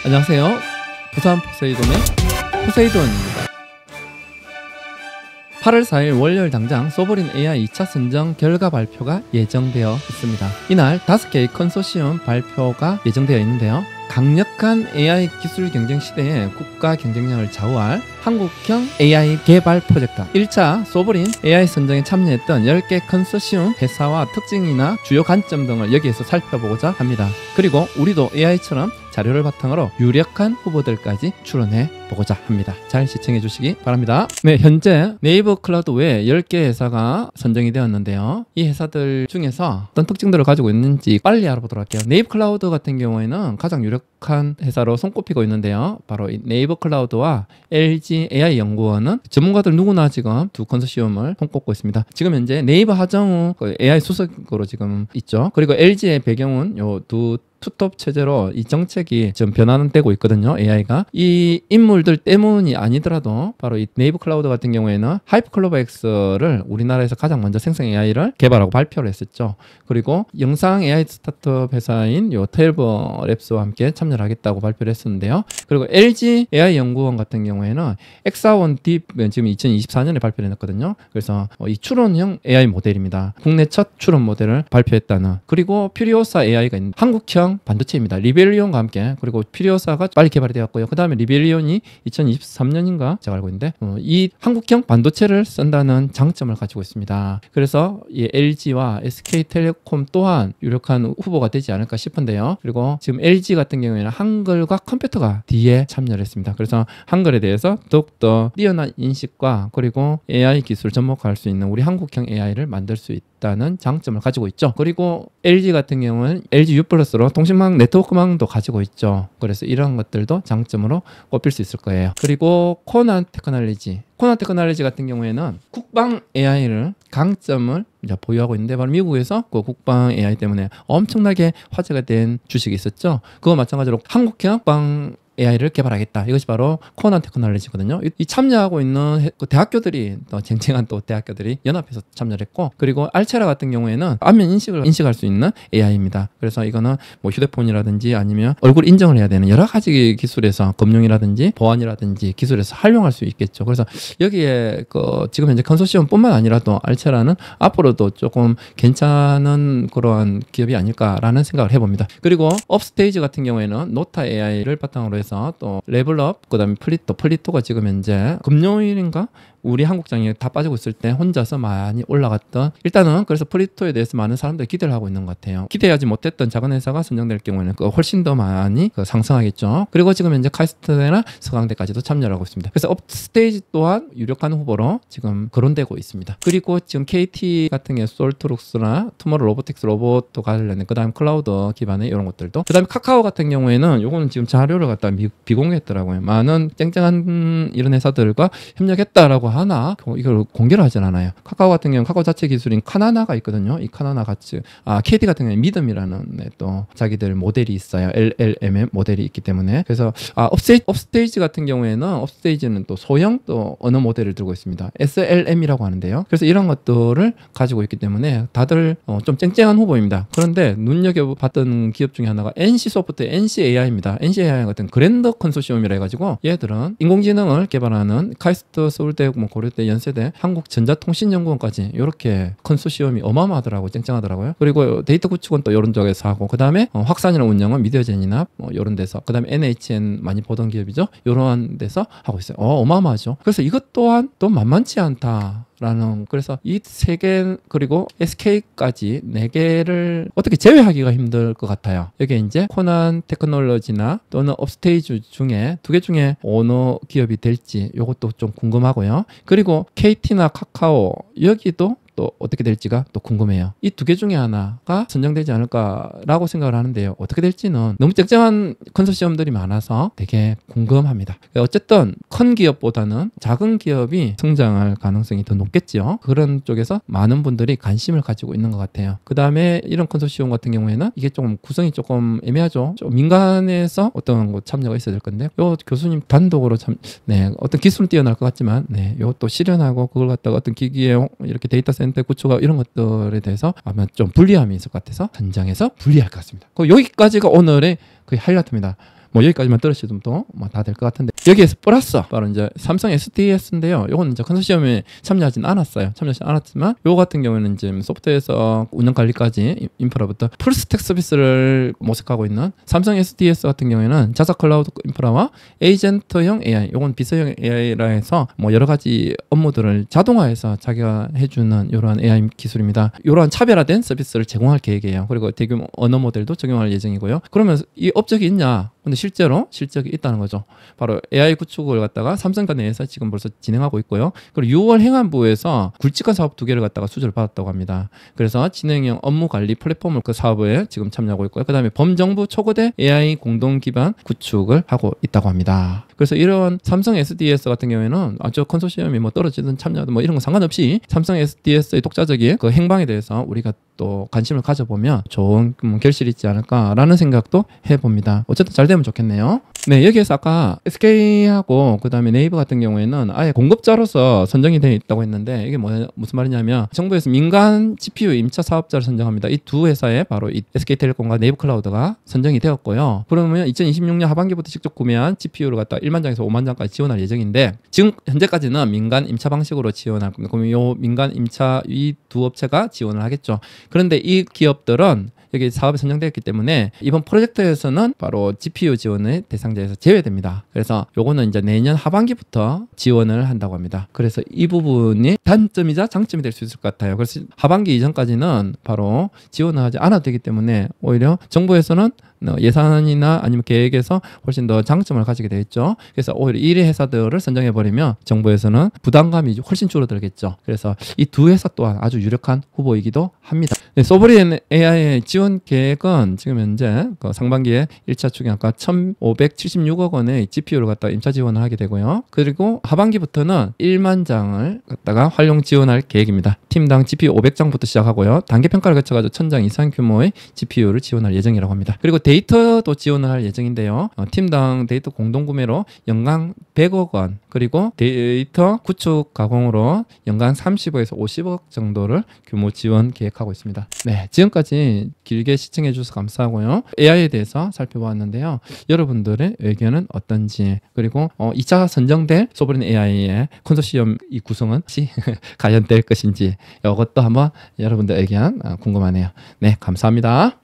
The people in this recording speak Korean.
안녕하세요. 부산 포세이돈의 포세이돈입니다. 8월 4일 월요일 당장 소버린 AI 2차 선정 결과 발표가 예정되어 있습니다. 이날 5개의 컨소시엄 발표가 예정되어 있는데요. 강력한 AI 기술 경쟁 시대에 국가 경쟁력을 좌우할 한국형 AI 개발 프로젝트 1차 소버린 AI 선정에 참여했던 10개 컨소시엄 회사와 특징이나 주요 관점 등을 여기에서 살펴보고자 합니다. 그리고 우리도 AI처럼 자료를 바탕으로 유력한 후보들까지 추론해 보고자 합니다. 잘 시청해 주시기 바랍니다. 네, 현재 네이버 클라우드 외에 10개 회사가 선정이 되었는데요. 이 회사들 중에서 어떤 특징들을 가지고 있는지 빨리 알아보도록 할게요. 네이버 클라우드 같은 경우에는 가장 유력한 회사로 손꼽히고 있는데요. 바로 이 네이버 클라우드와 LG AI 연구원은 전문가들 누구나 지금 두 컨소시엄을 손꼽고 있습니다. 지금 현재 네이버 하정우 AI 수석으로 지금 있죠. 그리고 LG의 배경은 요 두 투톱 체제로 이 정책이 좀 변환되고 있거든요. AI가 이 인물들 때문이 아니더라도 바로 이 네이버 클라우드 같은 경우에는 하이퍼클로버 X를 우리나라에서 가장 먼저 생성 AI를 개발하고 발표를 했었죠. 그리고 영상 AI 스타트업 회사인 요 테일버 랩스와 함께 참여를 하겠다고 발표를 했었는데요. 그리고 LG AI 연구원 같은 경우에는 엑사원 딥 지금 2024년에 발표를 했거든요. 그래서 이 추론형 AI 모델입니다. 국내 첫 추론 모델을 발표했다는. 그리고 퓨리오사 AI가 있는 한국형 반도체입니다. 리벨리온과 함께. 그리고 퓨리오사가 빨리 개발이 되었고요. 그 다음에 리벨리온이 2023년인가 제가 알고 있는데 이 한국형 반도체를 쓴다는 장점을 가지고 있습니다. 그래서 이 LG와 SK텔레콤 또한 유력한 후보가 되지 않을까 싶은데요. 그리고 지금 LG 같은 경우에는 한글과 컴퓨터가 뒤에 참여를 했습니다. 그래서 한글에 대해서 더욱더 뛰어난 인식과 그리고 AI 기술을 접목할 수 있는 우리 한국형 AI를 만들 수 있다는 장점을 가지고 있죠. 그리고 LG 같은 경우는 LG U+로 통신망 네트워크망도 가지고 있죠. 그래서 이런 것들도 장점으로 꼽힐 수 있을 거예요. 그리고 코난 테크놀로지 같은 경우에는 국방 AI를 강점을 보유하고 있는데 바로 미국에서 그 국방 AI 때문에 엄청나게 화제가 된 주식이 있었죠. 그거 마찬가지로 한국형 국방 AI를 개발하겠다. 이것이 바로 코난 테크놀로지거든요. 이 참여하고 있는 그 대학교들이 또 쟁쟁한 또 대학교들이 연합해서 참여를 했고, 그리고 알체라 같은 경우에는 안면 인식을 인식할 수 있는 AI입니다. 그래서 이거는 뭐 휴대폰이라든지 아니면 얼굴 인정을 해야 되는 여러 가지 기술에서 금융이라든지 보안이라든지 기술에서 활용할 수 있겠죠. 그래서 여기에 그 지금 현재 컨소시엄뿐만 아니라도 알체라는 앞으로도 조금 괜찮은 그러한 기업이 아닐까라는 생각을 해봅니다. 그리고 업스테이지 같은 경우에는 노타 AI를 바탕으로 해서 또 레벨업, 그다음에 플리토가 지금 현재 금요일인가 우리 한국장에 다 빠지고 있을 때 혼자서 많이 올라갔던, 일단은 그래서 플리토에 대해서 많은 사람들이 기대를 하고 있는 것 같아요. 기대하지 못했던 작은 회사가 선정될 경우에는 훨씬 더 많이 상승하겠죠. 그리고 지금 현재 카이스트나 서강대까지도 참여를 하고 있습니다. 그래서 업스테이지 또한 유력한 후보로 지금 거론되고 있습니다. 그리고 지금 KT 같은 게 솔트룩스나 투모로우 로보틱스 로봇도 관련된, 그다음 클라우드 기반의 이런 것들도, 그다음에 카카오 같은 경우에는 요거는 지금 자료를 갖다 비공개했더라고요. 많은 쨍쨍한 이런 회사들과 협력했다라고 하나 이걸 공개를 하진 않아요. 카카오 같은 경우는 카카오 자체 기술인 카나나가 있거든요. 이 카나나 같이 KT 같은 경우는 믿음이라는 또 자기들 모델이 있어요. LLM의 모델이 있기 때문에. 그래서 업스테이지 같은 경우에는 업스테이지는 또 소형 또 언어 모델을 들고 있습니다. SLM이라고 하는데요. 그래서 이런 것들을 가지고 있기 때문에 다들 좀 쨍쨍한 후보입니다. 그런데 눈여겨봤던 기업 중에 하나가 NC소프트의 NCAI입니다. NCAI 같은 그랜더 컨소시엄이라 해가지고 얘들은 인공지능을 개발하는 카이스트, 서울대, 고려대, 연세대, 한국전자통신연구원까지 이렇게 컨소시엄이 어마어마하더라고요. 쨍쨍하더라고요. 그리고 데이터 구축은 또 이런 쪽에서 하고, 그 다음에 확산이나 운영은 미디어젠이나 이런 데서, 그 다음에 NHN 많이 보던 기업이죠. 이런 데서 하고 있어요. 어마어마하죠. 그래서 이것 또한 또 만만치 않다. 그래서 이 세 개 그리고 SK까지 4개를 어떻게 제외하기가 힘들 것 같아요. 여기 이제 코난 테크놀로지나 또는 업스테이지 중에 2개 중에 어느 기업이 될지 이것도 좀 궁금하고요. 그리고 KT나 카카오 여기도 또 어떻게 될지가 또 궁금해요. 이 2개 중에 하나가 선정되지 않을까라고 생각을 하는데요. 어떻게 될지는 너무 쨍쨍한 컨소시엄들이 많아서 되게 궁금합니다. 어쨌든 큰 기업보다는 작은 기업이 성장할 가능성이 더 높겠죠. 그런 쪽에서 많은 분들이 관심을 가지고 있는 것 같아요. 그 다음에 이런 컨소시엄 같은 경우에는 이게 조금 구성이 조금 애매하죠. 좀 민간에서 어떤 참여가 있어야 될 건데, 요 교수님 단독으로 어떤 기술은 뛰어날 것 같지만, 요것도 실현하고 그걸 갖다가 어떤 기기에 이렇게 데이터 센터 구축하고 이런 것들에 대해서 아마 좀 불리함이 있을 것 같아서 선정해서 불리할 것 같습니다. 여기까지가 오늘의 거의 하이라이트입니다. 뭐 여기까지만 들으시면 또 뭐 다 될 것 같은데, 여기에서 플러스 바로 이제 삼성 SDS인데요. 요거는 이제 컨소시엄에 참여하진 않았어요. 참여하지 않았지만 요 같은 경우에는 이제 소프트웨어에서 운영 관리까지 인프라부터 풀스택 서비스를 모색하고 있는 삼성 SDS 같은 경우에는 자사 클라우드 인프라와 에이전트형 AI, 요건 비서형 AI라 해서 뭐 여러 가지 업무들을 자동화해서 자기가 해주는 이러한 AI 기술입니다. 이러한 차별화된 서비스를 제공할 계획이에요. 그리고 대규모 언어 모델도 적용할 예정이고요. 그러면 이 업적이 있냐? 근데 실제로 실적이 있다는 거죠. 바로 AI 구축을 갖다가 삼성과 내에서 지금 벌써 진행하고 있고요. 그리고 6월 행안부에서 굵직한 사업 2개를 갖다가 수주를 받았다고 합니다. 그래서 진행형 업무 관리 플랫폼을 그 사업에 지금 참여하고 있고요. 그 다음에 범정부 초거대 AI 공동 기반 구축을 하고 있다고 합니다. 그래서 이런 삼성 SDS 같은 경우에는 저 컨소시엄이 뭐 떨어지든 참여하든 뭐 이런 거 상관없이 삼성 SDS의 독자적인 그 행방에 대해서 우리가 또 관심을 가져보면 좋은 결실이 있지 않을까라는 생각도 해봅니다. 어쨌든 잘 되면 좋겠네요. 네, 여기에서 아까 SK하고 그 다음에 네이버 같은 경우에는 아예 공급자로서 선정이 되어 있다고 했는데, 이게 무슨 말이냐면 정부에서 민간 GPU 임차 사업자를 선정합니다. 이 두 회사에 바로 이 SK텔레콤과 네이버 클라우드가 선정이 되었고요. 그러면 2026년 하반기부터 직접 구매한 GPU를 갖다 1만 장에서 5만 장까지 지원할 예정인데, 지금 현재까지는 민간 임차 방식으로 지원할 겁니다. 그러면 이 민간 임차 이 두 업체가 지원을 하겠죠. 그런데 이 기업들은 여기 사업에 선정되었기 때문에 이번 프로젝트에서는 바로 GPU 지원의 대상자에서 제외됩니다. 그래서 요거는 이제 내년 하반기부터 지원을 한다고 합니다. 그래서 이 부분이 단점이자 장점이 될 수 있을 것 같아요. 그래서 하반기 이전까지는 바로 지원을 하지 않아도 되기 때문에 오히려 정부에서는 예산이나 아니면 계획에서 훨씬 더 장점을 가지게 되겠죠. 그래서 오히려 1위 회사들을 선정해버리면 정부에서는 부담감이 훨씬 줄어들겠죠. 그래서 이 두 회사 또한 아주 유력한 후보이기도 합니다. 네, 소브린 AI 지원 계획은 지금 현재 그 상반기에 1차 추경 아까 1,576억 원의 GPU를 갖다가 임차 지원을 하게 되고요. 그리고 하반기부터는 1만 장을 갖다가 활용 지원할 계획입니다. 팀당 GPU 500장부터 시작하고요. 단계 평가를 거쳐가지고 1,000장 이상 규모의 GPU를 지원할 예정이라고 합니다. 그리고 데이터도 지원을 할 예정인데요. 팀당 데이터 공동구매로 연간 100억 원, 그리고 데이터 구축 가공으로 연간 30억에서 50억 정도를 규모 지원 계획하고 있습니다. 네, 지금까지 길게 시청해 주셔서 감사하고요. AI에 대해서 살펴보았는데요. 여러분들의 의견은 어떤지, 그리고 2차 선정될 소브린 AI의 컨소시엄 이 구성은 과연 될 것인지, 이것도 한번 여러분들 의견 궁금하네요. 네, 감사합니다.